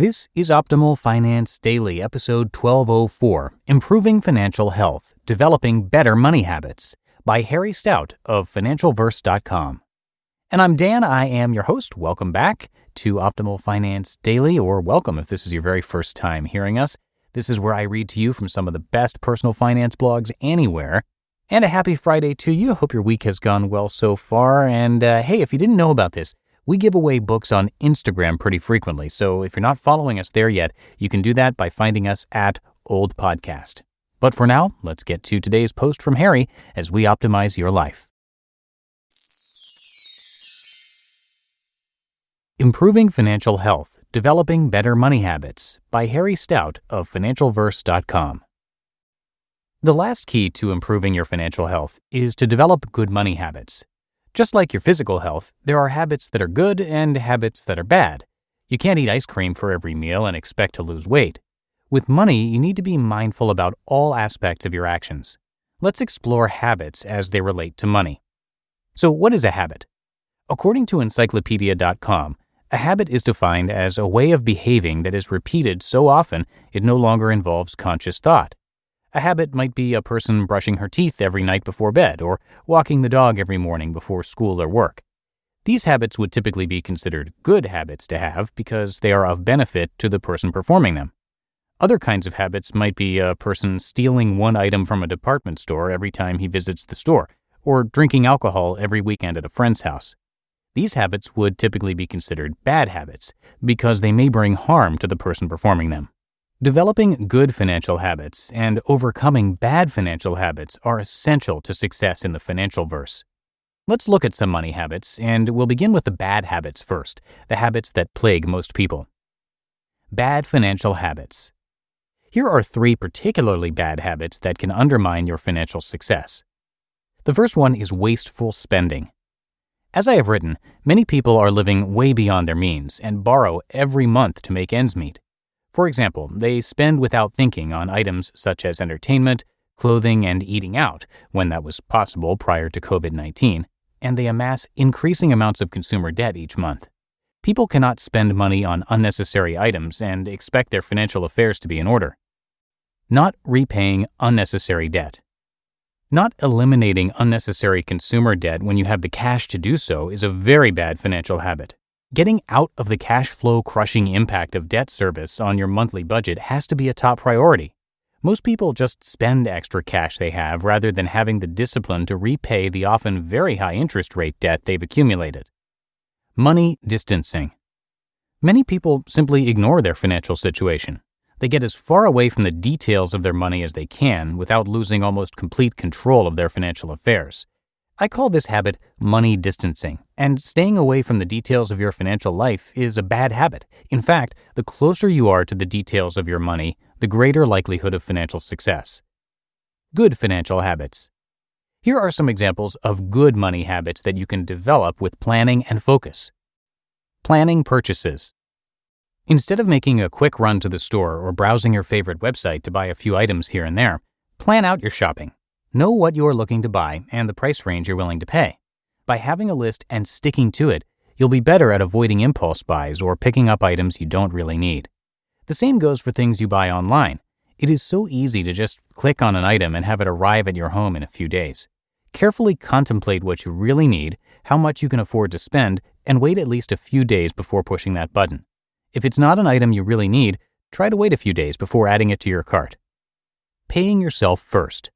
This is Optimal Finance Daily, episode 1204, Improving Financial Health, Developing Better Money Habits, by Harry Stout of financialverse.com. And I'm Dan, I am your host. Welcome back to Optimal Finance Daily, or welcome if this is your very first time hearing us. This is where I read to you from some of the best personal finance blogs anywhere. And a happy Friday to you. Hope your week has gone well so far. And hey, if you didn't know about this, we give away books on Instagram pretty frequently, so if you're not following us there yet, you can do that by finding us at Old Podcast. But for now, let's get to today's post from Harry as we optimize your life. Improving Financial Health, Developing Better Money Habits, by Harry Stout of financialverse.com. The last key to improving your financial health is to develop good money habits. Just like your physical health, there are habits that are good and habits that are bad. You can't eat ice cream for every meal and expect to lose weight. With money, you need to be mindful about all aspects of your actions. Let's explore habits as they relate to money. So, what is a habit? According to encyclopedia.com, a habit is defined as a way of behaving that is repeated so often it no longer involves conscious thought. A habit might be a person brushing her teeth every night before bed or walking the dog every morning before school or work. These habits would typically be considered good habits to have because they are of benefit to the person performing them. Other kinds of habits might be a person stealing one item from a department store every time he visits the store, or drinking alcohol every weekend at a friend's house. These habits would typically be considered bad habits because they may bring harm to the person performing them. Developing good financial habits and overcoming bad financial habits are essential to success in the financial verse. Let's look at some money habits, and we'll begin with the bad habits first, the habits that plague most people. Bad financial habits. Here are 3 particularly bad habits that can undermine your financial success. The first one is wasteful spending. As I have written, many people are living way beyond their means and borrow every month to make ends meet. For example, they spend without thinking on items such as entertainment, clothing, and eating out, when that was possible prior to COVID-19, and they amass increasing amounts of consumer debt each month. People cannot spend money on unnecessary items and expect their financial affairs to be in order. Not repaying unnecessary debt. Not eliminating unnecessary consumer debt when you have the cash to do so is a very bad financial habit. Getting out of the cash flow crushing impact of debt service on your monthly budget has to be a top priority. Most people just spend extra cash they have rather than having the discipline to repay the often very high interest rate debt they've accumulated. Money distancing. Many people simply ignore their financial situation. They get as far away from the details of their money as they can without losing almost complete control of their financial affairs. I call this habit money distancing, and staying away from the details of your financial life is a bad habit. In fact, the closer you are to the details of your money, the greater likelihood of financial success. Good financial habits. Here are some examples of good money habits that you can develop with planning and focus. Planning purchases. Instead of making a quick run to the store or browsing your favorite website to buy a few items here and there, plan out your shopping. Know what you are looking to buy and the price range you're willing to pay. By having a list and sticking to it, you'll be better at avoiding impulse buys or picking up items you don't really need. The same goes for things you buy online. It is so easy to just click on an item and have it arrive at your home in a few days. Carefully contemplate what you really need, how much you can afford to spend, and wait at least a few days before pushing that button. If it's not an item you really need, try to wait a few days before adding it to your cart. Paying yourself first.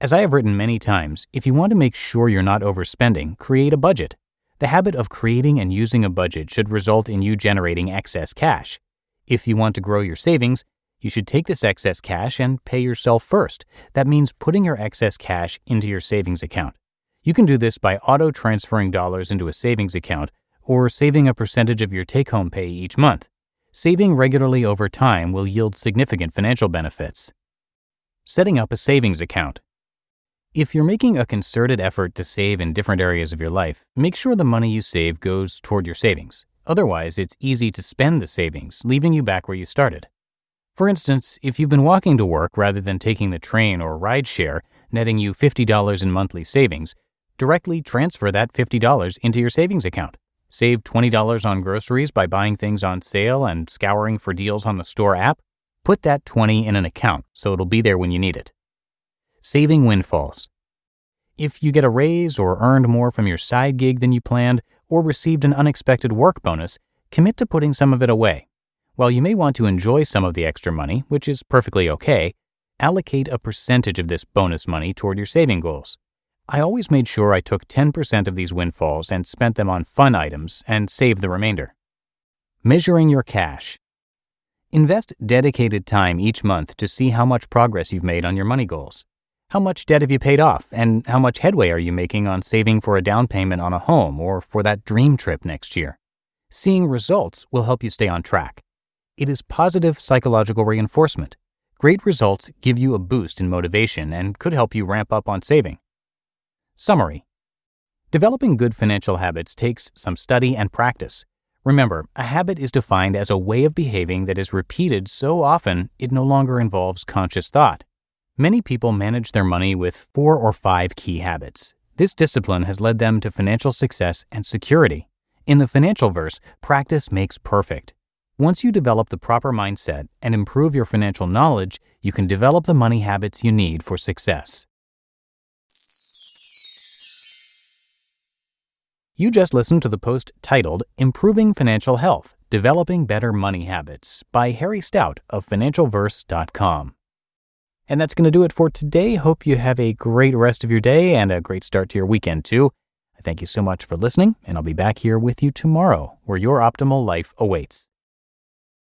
As I have written many times, if you want to make sure you're not overspending, create a budget. The habit of creating and using a budget should result in you generating excess cash. If you want to grow your savings, you should take this excess cash and pay yourself first. That means putting your excess cash into your savings account. You can do this by auto-transferring dollars into a savings account or saving a percentage of your take-home pay each month. Saving regularly over time will yield significant financial benefits. Setting up a savings account. If you're making a concerted effort to save in different areas of your life, make sure the money you save goes toward your savings. Otherwise, it's easy to spend the savings, leaving you back where you started. For instance, if you've been walking to work rather than taking the train or rideshare, netting you $50 in monthly savings, directly transfer that $50 into your savings account. Save $20 on groceries by buying things on sale and scouring for deals on the store app? Put that $20 in an account so it'll be there when you need it. Saving windfalls. If you get a raise or earned more from your side gig than you planned or received an unexpected work bonus, commit to putting some of it away. While you may want to enjoy some of the extra money, which is perfectly okay, allocate a percentage of this bonus money toward your saving goals. I always made sure I took 10% of these windfalls and spent them on fun items and saved the remainder. Measuring your cash. Invest dedicated time each month to see how much progress you've made on your money goals. How much debt have you paid off, and how much headway are you making on saving for a down payment on a home or for that dream trip next year? Seeing results will help you stay on track. It is positive psychological reinforcement. Great results give you a boost in motivation and could help you ramp up on saving. Summary. Developing good financial habits takes some study and practice. Remember, a habit is defined as a way of behaving that is repeated so often it no longer involves conscious thought. Many people manage their money with 4 or 5 key habits. This discipline has led them to financial success and security. In the financial verse, practice makes perfect. Once you develop the proper mindset and improve your financial knowledge, you can develop the money habits you need for success. You just listened to the post titled Improving Financial Health, Developing Better Money Habits by Harry Stout of financialverse.com. And that's going to do it for today. Hope you have a great rest of your day and a great start to your weekend too. I thank you so much for listening, and I'll be back here with you tomorrow where your optimal life awaits.